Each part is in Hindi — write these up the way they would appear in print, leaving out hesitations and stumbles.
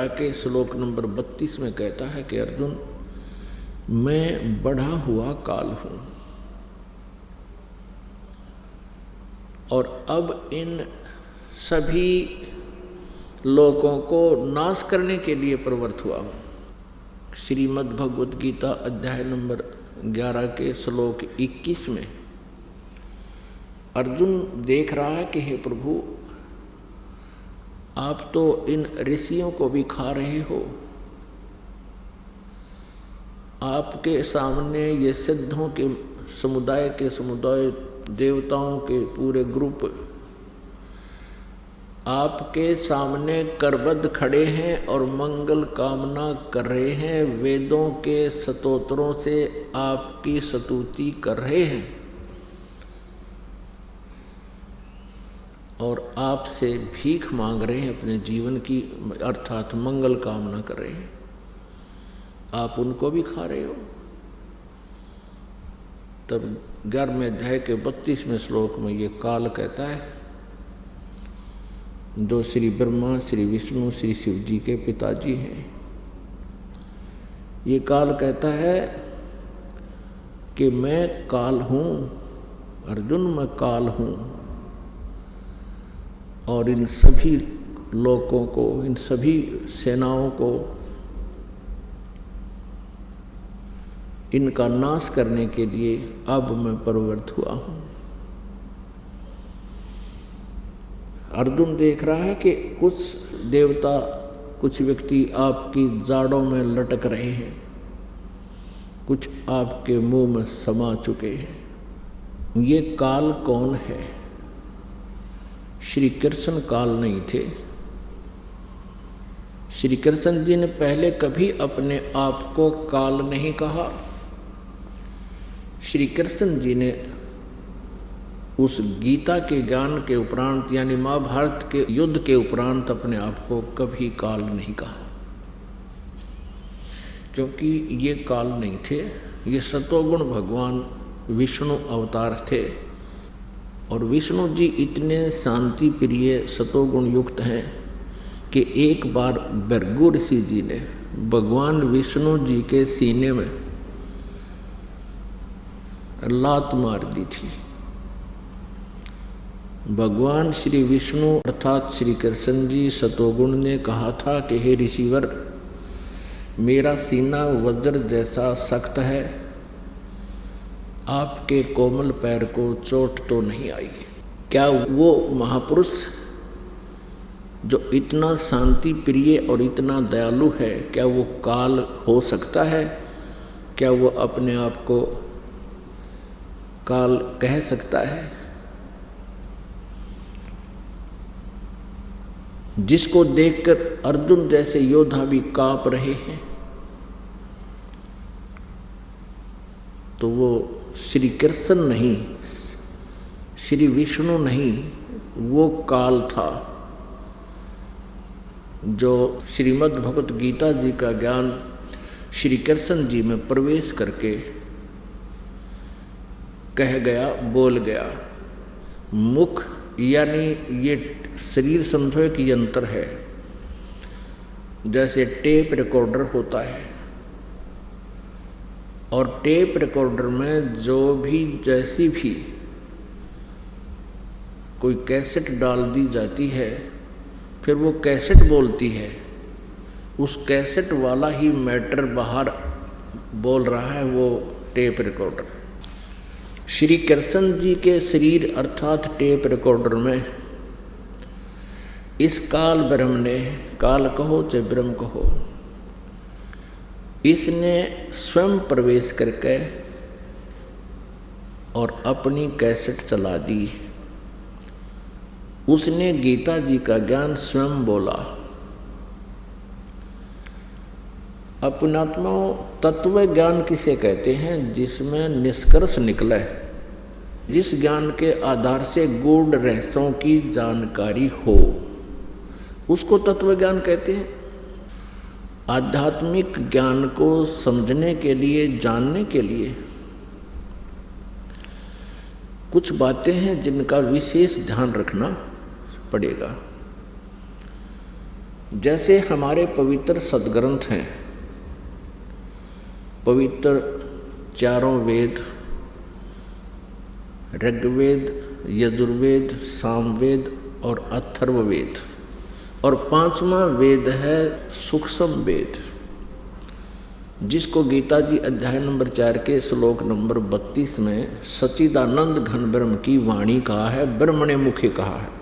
11 के श्लोक नंबर 32 में कहता है कि अर्जुन, मैं बढ़ा हुआ काल हूं और अब इन सभी लोगों को नाश करने के लिए प्रवृत्त हुआ हूं। श्रीमद् भगवत गीता अध्याय नंबर 11 के श्लोक 21 में अर्जुन देख रहा है कि हे प्रभु, आप तो इन ऋषियों को भी खा रहे हो, आपके सामने ये सिद्धों के समुदाय देवताओं के पूरे ग्रुप आपके सामने करबद्ध खड़े हैं और मंगल कामना कर रहे हैं, वेदों के स्तोत्रों से आपकी स्तुति कर रहे हैं और आपसे भीख मांग रहे हैं अपने जीवन की, अर्थात मंगल कामना कर रहे हैं। आप उनको भी खा रहे हो। तब 11वें अध्याय के 32वें श्लोक में ये काल कहता है, जो श्री ब्रह्मा, श्री विष्णु, श्री शिव जी के पिताजी हैं, ये काल कहता है कि मैं काल हूँ अर्जुन, मैं काल हूँ और इन सभी लोगों को, इन सभी सेनाओं को इनका नाश करने के लिए अब मैं प्रवृत्त हुआ हूँ। अर्जुन देख रहा है कि कुछ देवता, कुछ व्यक्ति आपकी जाड़ों में लटक रहे हैं, कुछ आपके मुंह में समा चुके हैं। ये काल कौन है? श्री कृष्ण काल नहीं थे। श्री कृष्ण जी ने पहले कभी अपने आप को काल नहीं कहा। श्री कृष्ण जी ने उस गीता के ज्ञान के उपरांत, यानी महाभारत के युद्ध के उपरांत, अपने आप को कभी काल नहीं कहा, क्योंकि ये काल नहीं थे, ये सतोगुण भगवान विष्णु अवतार थे। और विष्णु जी इतने शांति प्रिय सतोगुण युक्त हैं कि एक बार भृगु ऋषि जी ने भगवान विष्णु जी के सीने में लात मार दी थी। भगवान श्री विष्णु अर्थात श्री कृष्ण जी सतोगुण ने कहा था कि हे ऋषिवर, मेरा सीना वज्र जैसा सख्त है, आपके कोमल पैर को चोट तो नहीं आई। क्या वो महापुरुष जो इतना शांति प्रिय और इतना दयालु है, क्या वो काल हो सकता है? क्या वो अपने आप को काल कह सकता है? जिसको देखकर अर्जुन जैसे योद्धा भी कांप रहे हैं, तो वो श्री कृष्ण नहीं, श्री विष्णु नहीं, वो काल था जो श्रीमद् भगवत गीता जी का ज्ञान श्री कृष्ण जी में प्रवेश करके कह गया, बोल गया। मुख यानी ये शरीर समझो एक यंत्र है, जैसे टेप रिकॉर्डर होता है, और टेप रिकॉर्डर में जो भी जैसी भी कोई कैसेट डाल दी जाती है, फिर वो कैसेट बोलती है, उस कैसेट वाला ही मैटर बाहर बोल रहा है, वो टेप रिकॉर्डर। श्री कृष्ण जी के शरीर अर्थात टेप रिकॉर्डर में इस काल ब्रह्म ने, काल कहो चाहे ब्रह्म कहो, इसने स्वयं प्रवेश करके और अपनी कैसेट चला दी। उसने गीता जी का ज्ञान स्वयं बोला। अपनात्मा तत्व ज्ञान किसे कहते हैं? जिसमें निष्कर्ष निकले, जिस ज्ञान के आधार से गूढ़ रहस्यों की जानकारी हो, उसको तत्व ज्ञान कहते हैं। आध्यात्मिक ज्ञान को समझने के लिए, जानने के लिए कुछ बातें हैं जिनका विशेष ध्यान रखना पड़ेगा। जैसे हमारे पवित्र सदग्रंथ हैं, पवित्र चारों वेद, ऋग्वेद, यजुर्वेद, सामवेद और अथर्ववेद, और 5वां वेद है सूक्ष्म वेद, जिसको गीता जी अध्याय नंबर 4 के श्लोक नंबर 32 में सच्चिदानंद घन ब्रह्म की वाणी कहा है, ब्रह्मणे मुखे कहा है।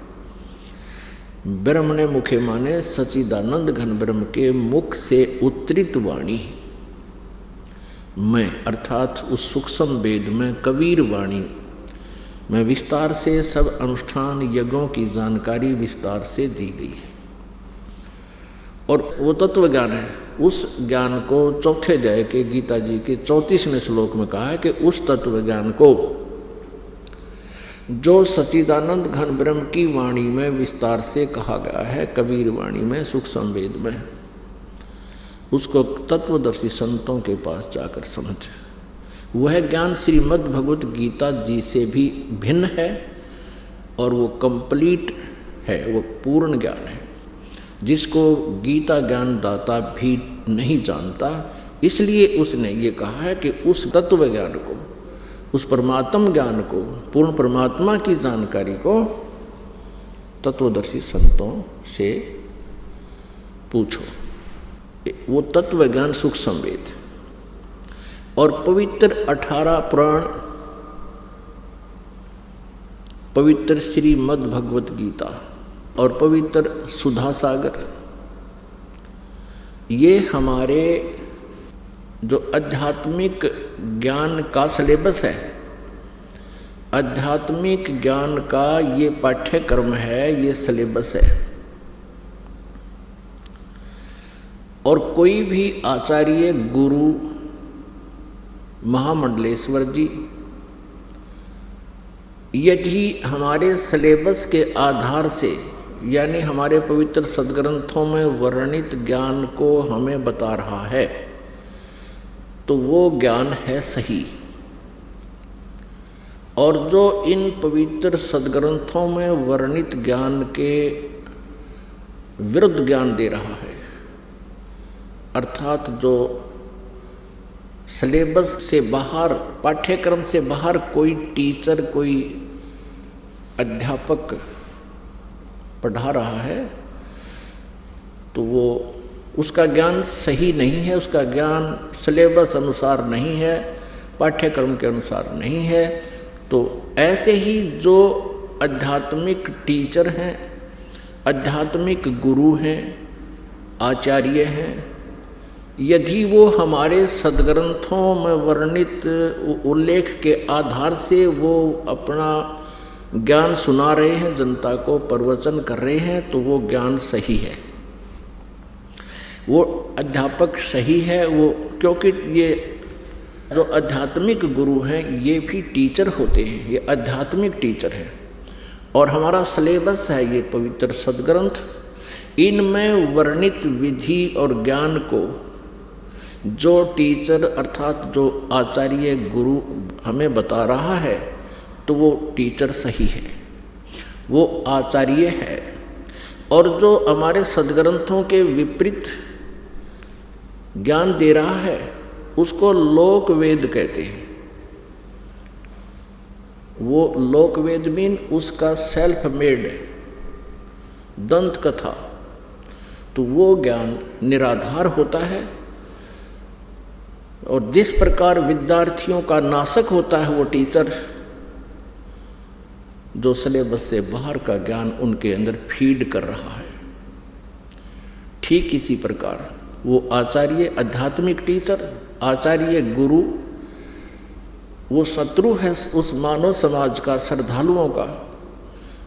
ब्रह्मणे मुखे माने सच्चिदानंद घन ब्रह्म के मुख से उत्तरित वाणी में, अर्थात उस सूक्ष्म वेद में कबीर वाणी में विस्तार से सब अनुष्ठान यज्ञों की जानकारी विस्तार से दी गई है। और वो तत्व ज्ञान है, उस ज्ञान को चौथे अध्याय के गीता जी के 34वें श्लोक में कहा है कि उस तत्व ज्ञान को जो सच्चिदानंद घन ब्रह्म की वाणी में विस्तार से कहा गया है, कबीर वाणी में, सूक्ष्म वेद में, उसको तत्वदर्शी संतों के पास जाकर समझ। वह ज्ञान श्रीमद् भगवत गीता जी से भी भिन्न है और वो कंप्लीट है, वो पूर्ण ज्ञान है, जिसको गीता ज्ञान दाता भी नहीं जानता। इसलिए उसने ये कहा है कि उस तत्व ज्ञान को, उस परमात्म ज्ञान को, पूर्ण परमात्मा की जानकारी को तत्वदर्शी संतों से पूछो। वो तत्व ज्ञान सूक्ष्म वेद और पवित्र 18 पुराण, पवित्र श्रीमद् भगवत गीता और पवित्र सुधा सागर, ये हमारे जो आध्यात्मिक ज्ञान का सिलेबस है, आध्यात्मिक ज्ञान का ये पाठ्यक्रम है, ये सिलेबस है। और कोई भी आचार्य, गुरु, महामंडलेश्वर जी यदि हमारे सिलेबस के आधार से, यानी हमारे पवित्र सदग्रंथों में वर्णित ज्ञान को हमें बता रहा है, तो वो ज्ञान है सही। और जो इन पवित्र सदग्रंथों में वर्णित ज्ञान के विरुद्ध ज्ञान दे रहा है, अर्थात जो सिलेबस से बाहर, पाठ्यक्रम से बाहर कोई टीचर, कोई अध्यापक पढ़ा रहा है, तो वो उसका ज्ञान सही नहीं है, उसका ज्ञान सिलेबस अनुसार नहीं है, पाठ्यक्रम के अनुसार नहीं है। तो ऐसे ही जो आध्यात्मिक टीचर हैं, आध्यात्मिक गुरु हैं, आचार्य हैं, यदि वो हमारे सदग्रंथों में वर्णित उल्लेख के आधार से वो अपना ज्ञान सुना रहे हैं, जनता को प्रवचन कर रहे हैं, तो वो ज्ञान सही है, वो अध्यापक सही है। वो क्योंकि ये जो आध्यात्मिक गुरु हैं ये भी टीचर होते हैं, ये आध्यात्मिक टीचर हैं। और हमारा सिलेबस है ये पवित्र सदग्रंथ, इनमें वर्णित विधि और ज्ञान को जो टीचर अर्थात जो आचार्य गुरु हमें बता रहा है, तो वो टीचर सही है, वो आचार्य है। और जो हमारे सदग्रंथों के विपरीत ज्ञान दे रहा है, उसको लोक वेद कहते हैं। वो लोक वेद मीन उसका सेल्फ मेड दंत कथा, तो वो ज्ञान निराधार होता है। और जिस प्रकार विद्यार्थियों का नाशक होता है वो टीचर, जो सिलेबस से बाहर का ज्ञान उनके अंदर फीड कर रहा है, ठीक इसी प्रकार वो आचार्य, आध्यात्मिक टीचर, आचार्य गुरु, वो शत्रु है उस मानव समाज का, श्रद्धालुओं का,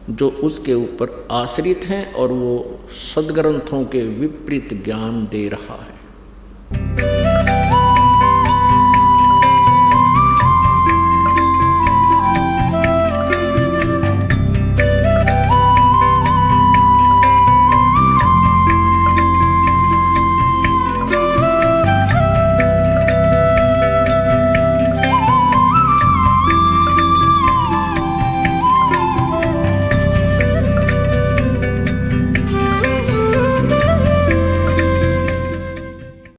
जो उसके ऊपर आश्रित हैं और वो सदग्रंथों के विपरीत ज्ञान दे रहा है।